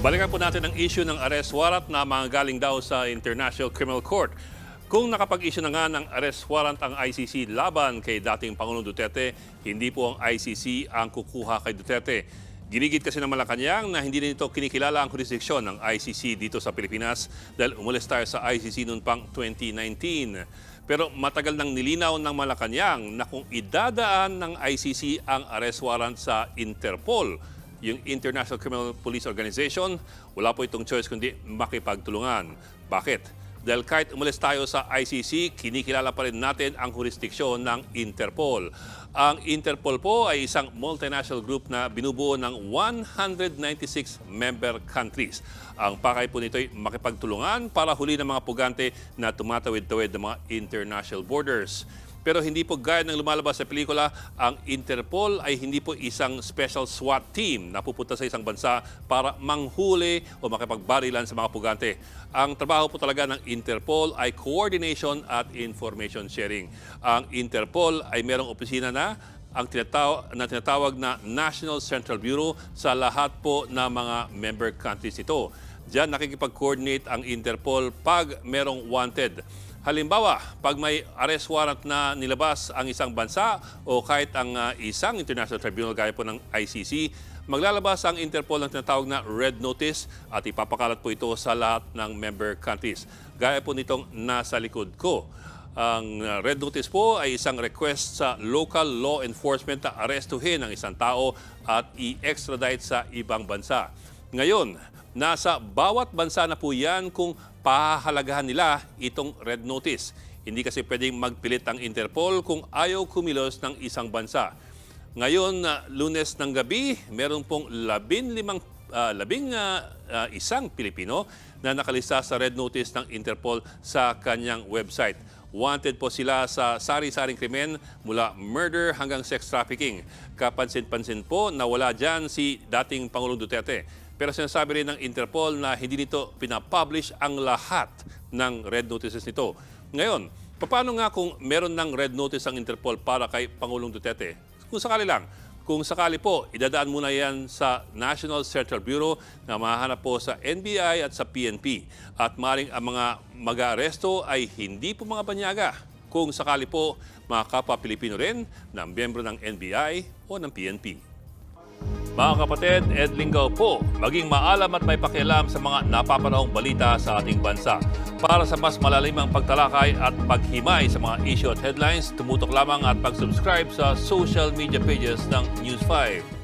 Balikan po natin ang issue ng arrest warrant na manggagaling daw sa International Criminal Court. Kung nakapag-issue na nga ng arrest warrant ang ICC laban kay dating Pangulong Duterte, hindi po ang ICC ang kukuha kay Duterte. Ginigit kasi ng Malacanang na hindi nito kinikilala ang jurisdiksyon ng ICC dito sa Pilipinas dahil umalis tayo sa ICC noon pang 2019. Pero matagal nang nilinaw ng Malacanang na kung idadaan ng ICC ang arrest warrant sa Interpol, yung International Criminal Police Organization, wala po itong choice kundi makipagtulungan. Bakit? Dahil kahit umalis tayo sa ICC, kinikilala pa rin natin ang jurisdiksyon ng Interpol. Ang Interpol po ay isang multinational group na binubuo ng 196 member countries. Ang pakay po nito ay makipagtulungan para huli ng mga pugante na tumatawid-tawid ng mga international borders. Pero hindi po gaya ng lumalabas sa pelikula, ang Interpol ay hindi po isang special SWAT team na pupunta sa isang bansa para manghuli o makipagbarilan sa mga pugante. Ang trabaho po talaga ng Interpol ay coordination at information sharing. Ang Interpol ay merong opisina na tinatawag na National Central Bureau sa lahat po ng mga member countries ito. Diyan nakikipag-coordinate ang Interpol pag merong wanted. Halimbawa, pag may arrest warrant na nilabas ang isang bansa o kahit ang isang international tribunal gaya po ng ICC, maglalabas ang Interpol ng tinatawag na Red Notice at ipapakalat po ito sa lahat ng member countries. Gaya po nitong nasa likod ko. Ang Red Notice po ay isang request sa local law enforcement na arestuhin ang isang tao at i-extradite sa ibang bansa. Ngayon, nasa bawat bansa na po yan kung pahahalagahan nila itong Red Notice. Hindi kasi pwedeng magpilit ang Interpol kung ayaw kumilos ng isang bansa. Ngayon, Lunes ng gabi, meron pong isang Pilipino na nakalista sa Red Notice ng Interpol sa kanyang website. Wanted po sila sa sari-saring krimen mula murder hanggang sex trafficking. Kapansin-pansin po na wala dyan si dating Pangulong Duterte. Pero sinasabi rin ng Interpol na hindi nito pinapublish ang lahat ng red notices nito. Ngayon, paano nga kung meron ng red notice ang Interpol para kay Pangulong Duterte? Kung sakali lang. Kung sakali po, idadaan muna yan sa National Central Bureau na mahahanap po sa NBI at sa PNP. At maring ang mga mag-aaresto ay hindi po mga banyaga. Kung sakali po, mga kapwa Pilipino rin na miyembro ng NBI o ng PNP. Mga kapatid, Ed Lingaw po, maging maalam at may pakialam sa mga napapanahong balita sa ating bansa. Para sa mas malalimang pagtalakay at paghimay sa mga issue at headlines, tumutok lamang at pag-subscribe sa social media pages ng News 5.